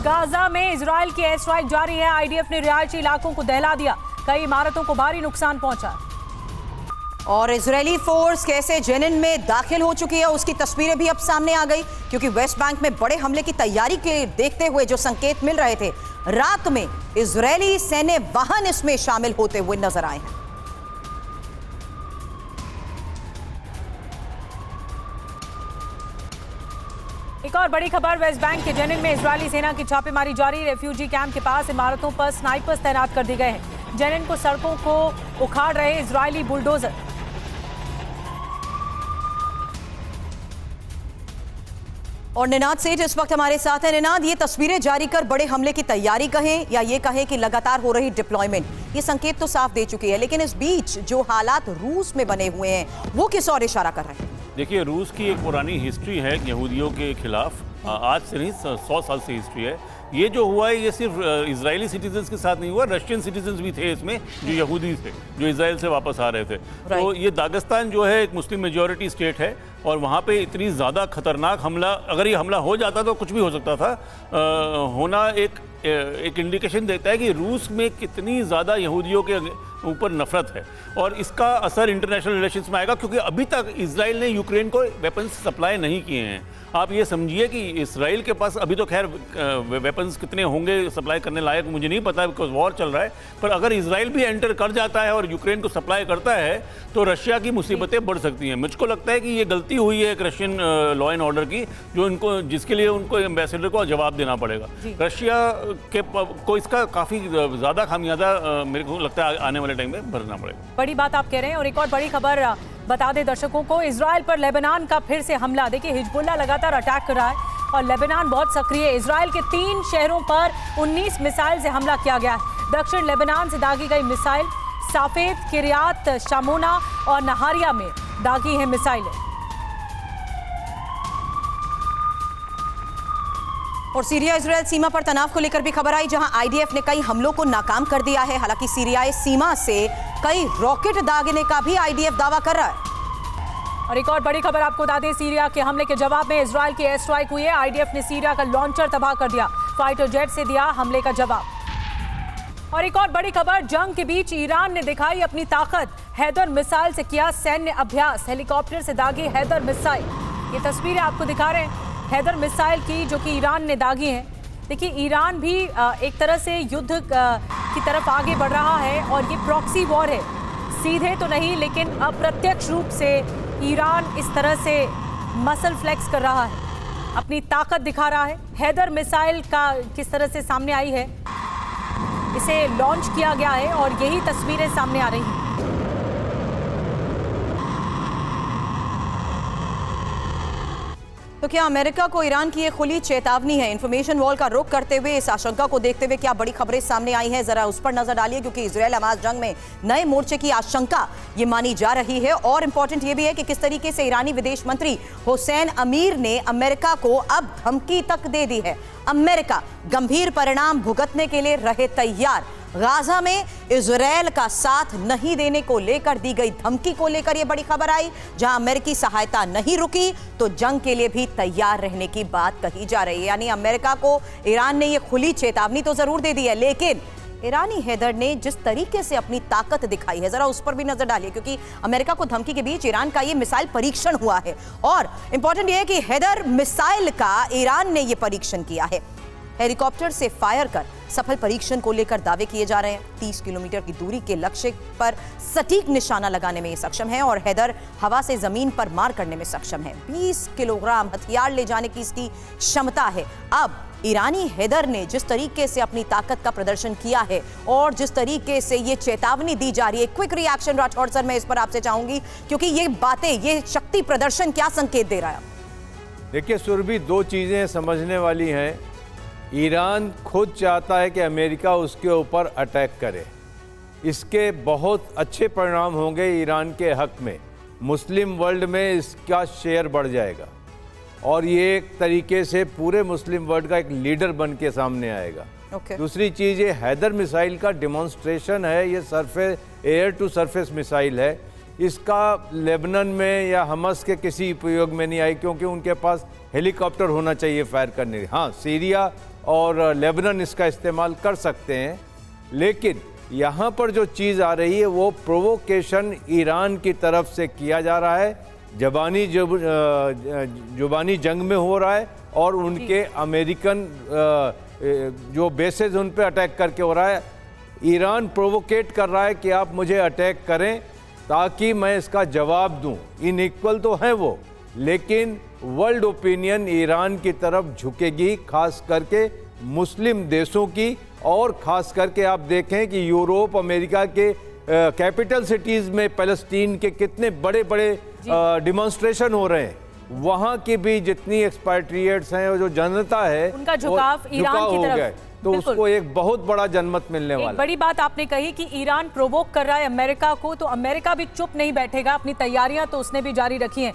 Gaza में Israel की air strike जारी है। आईडीएफ ने रिहायशी इलाकों को दहला दिया, कई इमारतों को भारी नुकसान पहुंचा। और इजरायली फोर्स कैसे जेनिन में दाखिल हो चुकी है उसकी तस्वीरें भी अब सामने आ गई, क्योंकि वेस्ट बैंक में बड़े हमले की तैयारी के देखते हुए जो संकेत मिल रहे थे, रात में इजरायली सैन्य वाहन इसमें शामिल होते हुए नजर आए हैं। एक और बड़ी खबर, वेस्ट बैंक के जेनिन में इजरायली सेना की छापेमारी जारी। रेफ्यूजी कैंप के पास इमारतों पर स्नाइपर्स तैनात कर दिए गए हैं। जेनिन को सड़कों को उखाड़ रहे इजरायली बुलडोजर। और निनाद सेठ इस वक्त हमारे साथ है। निनाद, ये तस्वीरें जारी कर बड़े हमले की तैयारी कहें या ये कहें कि लगातार हो रही डिप्लॉयमेंट, ये संकेत तो साफ दे चुकी है, लेकिन इस बीच जो हालात रूस में बने हुए हैं वो किस और इशारा कर रहे हैं? देखिए, रूस की एक पुरानी हिस्ट्री है यहूदियों के खिलाफ, आज से नहीं 100 साल से हिस्ट्री है। ये जो हुआ है ये सिर्फ इजरायली सिटीजन्स के साथ नहीं हुआ, रशियन सिटीजन्स भी थे इसमें जो यहूदी थे, जो इजराइल से वापस आ रहे थे। तो ये दागिस्तान जो है एक मुस्लिम मेजॉरिटी स्टेट है और वहाँ पे इतनी ज़्यादा खतरनाक हमला, अगर ये हमला हो जाता तो कुछ भी हो सकता था। होना एक इंडिकेशन देता है कि रूस में कितनी ज़्यादा यहूदियों के ऊपर नफरत है और इसका असर इंटरनेशनल रिलेशंस में आएगा, क्योंकि अभी तक इजराइल ने यूक्रेन को वेपन्स सप्लाई नहीं किए हैं। आप ये समझिए कि इजराइल के पास अभी तो खैर वेपन्स कितने होंगे सप्लाई करने लायक मुझे नहीं पता, बिकॉज वॉर चल रहा है, पर अगर इजराइल भी एंटर कर जाता है और यूक्रेन को सप्लाई करता है तो रशिया की मुसीबतें बढ़ सकती हैं। मुझको लगता है कि ये गलती हुई है एक रशियन लॉ एंड ऑर्डर की, जिसके लिए उनको एम्बेसडर को जवाब देना पड़ेगा। रशिया को इसका काफ़ी ज़्यादा खामियाजा मेरे को लगता है आने वाले टाइम में भरना पड़ेगा। बड़ी बात आप कह रहे हैं। और एक और बड़ी खबर बता दें दर्शकों को, इजराइल पर लेबनान का फिर से हमला। देखिए, हिजबुल्लाह लगातार अटैक कर रहा है और लेबनान बहुत सक्रिय है। इजराइल के 3 शहरों पर 19 मिसाइल से हमला किया गया है। दक्षिण लेबनान से दागी गई मिसाइल, साफेद, किरियात शामोना और नहारिया में दागी है मिसाइलें। और सीरिया इजराइल सीमा पर तनाव को लेकर भी खबर आई, जहां आईडीएफ ने कई हमलों को नाकाम कर दिया है। हालांकि सीरियाई सीमा से कई रॉकेट दागने का भी आईडीएफ दावा कर रहा है। और एक और बड़ी खबर आपको बता दें, सीरिया के हमले के जवाब में इजराइल की एयर स्ट्राइक हुई है। आईडीएफ ने सीरिया का लॉन्चर तबाह कर दिया, फाइटर जेट से दिया हमले का जवाब। और एक और बड़ी खबर, जंग के बीच ईरान ने दिखाई अपनी ताकत। हैदर मिसाइल से किया सैन्य अभ्यास, हेलीकॉप्टर से दागी हैदर मिसाइल। ये तस्वीरें आपको दिखा रहे हैं हैदर मिसाइल की, जो कि ईरान ने दागी हैं। देखिए, ईरान भी एक तरह से युद्ध की तरफ आगे बढ़ रहा है और ये प्रॉक्सी वॉर है, सीधे तो नहीं लेकिन अप्रत्यक्ष रूप से ईरान इस तरह से मसल फ्लेक्स कर रहा है, अपनी ताकत दिखा रहा है। हैदर मिसाइल का किस तरह से सामने आई है, इसे लॉन्च किया गया है और यही तस्वीरें सामने आ रही हैं। तो क्या अमेरिका को ईरान की ये खुली चेतावनी है? इंफॉर्मेशन वॉल का रुख करते हुए इस आशंका को देखते हुए क्या बड़ी खबरें सामने आई हैं, जरा उस पर नजर डालिए, क्योंकि इजराइल हमास जंग में नए मोर्चे की आशंका ये मानी जा रही है। और इंपॉर्टेंट ये भी है कि किस तरीके से ईरानी विदेश मंत्री हुसैन अमीर ने अमेरिका को अब धमकी तक दे दी है। अमेरिका गंभीर परिणाम भुगतने के लिए रहे तैयार। गाजा में इजराइल का साथ नहीं देने को लेकर दी गई धमकी को लेकर यह बड़ी खबर आई, जहां अमेरिकी सहायता नहीं रुकी तो जंग के लिए भी तैयार रहने की बात कही जा रही है। यानी अमेरिका को ईरान ने यह खुली चेतावनी तो जरूर दे दी है, लेकिन ईरानी हैदर ने जिस तरीके से अपनी ताकत दिखाई है, जरा उस पर भी नजर डालिए, क्योंकि अमेरिका को धमकी के बीच ईरान का यह मिसाइल परीक्षण हुआ है। और इंपॉर्टेंट यह है कि हैदर मिसाइल का ईरान ने यह परीक्षण किया है। हेलीकॉप्टर से फायर कर सफल परीक्षण को लेकर दावे किए जा रहे हैं। 30 किलोमीटर की दूरी के लक्ष्य पर सटीक निशाना लगाने में सक्षम है और हैदर हवा से जमीन पर मार करने में सक्षम है। 20 किलोग्राम हथियार ले जाने की इसकी क्षमता है। अब ईरानी हैदर ने जिस तरीके से अपनी ताकत का प्रदर्शन किया है और जिस तरीके से ये चेतावनी दी जा रही है, क्विक रिएक्शन राठौड़ सर, मैं इस पर आपसे चाहूंगी, क्योंकि ये बातें, ये शक्ति प्रदर्शन क्या संकेत दे रहा है? देखिए सुरभि, 2 चीजें समझने वाली हैं। ईरान खुद चाहता है कि अमेरिका उसके ऊपर अटैक करे, इसके बहुत अच्छे परिणाम होंगे ईरान के हक में। मुस्लिम वर्ल्ड में इसका शेयर बढ़ जाएगा और ये एक तरीके से पूरे मुस्लिम वर्ल्ड का एक लीडर बन के सामने आएगा। दूसरी चीज़, ये हैदर मिसाइल का डिमॉन्स्ट्रेशन है, ये surface air to surface missile है। इसका लेबनान में या हमस के किसी उपयोग में नहीं आई, क्योंकि उनके पास हेलीकॉप्टर होना चाहिए फायर करने। हाँ, सीरिया और लेबनान इसका इस्तेमाल कर सकते हैं। लेकिन यहाँ पर जो चीज़ आ रही है वो प्रोवोकेशन ईरान की तरफ से किया जा रहा है, जुबानी जंग में हो रहा है और उनके अमेरिकन जो बेसेस उन पे अटैक करके हो रहा है। ईरान प्रोवोकेट कर रहा है कि आप मुझे अटैक करें ताकि मैं इसका जवाब दूं। इनइक्वल तो है वो, लेकिन वर्ल्ड ओपिनियन ईरान की तरफ झुकेगी, खास करके मुस्लिम देशों की। और खास करके आप देखें कि यूरोप, अमेरिका के कैपिटल सिटीज़ में पैलेस्टीन के कितने बड़े बड़े डिमॉन्स्ट्रेशन हो रहे हैं। वहाँ की भी जितनी एक्सपैट्रिएट्स हैं और जो जनता है उनका झुकाव ईरान की तरफ, तो उसको एक बहुत बड़ा जनमत मिलने वाला है। बड़ी बात आपने कही कि ईरान प्रोवोक कर रहा है अमेरिका को, तो अमेरिका भी चुप नहीं बैठेगा, अपनी तैयारियां तो उसने भी जारी रखी हैं।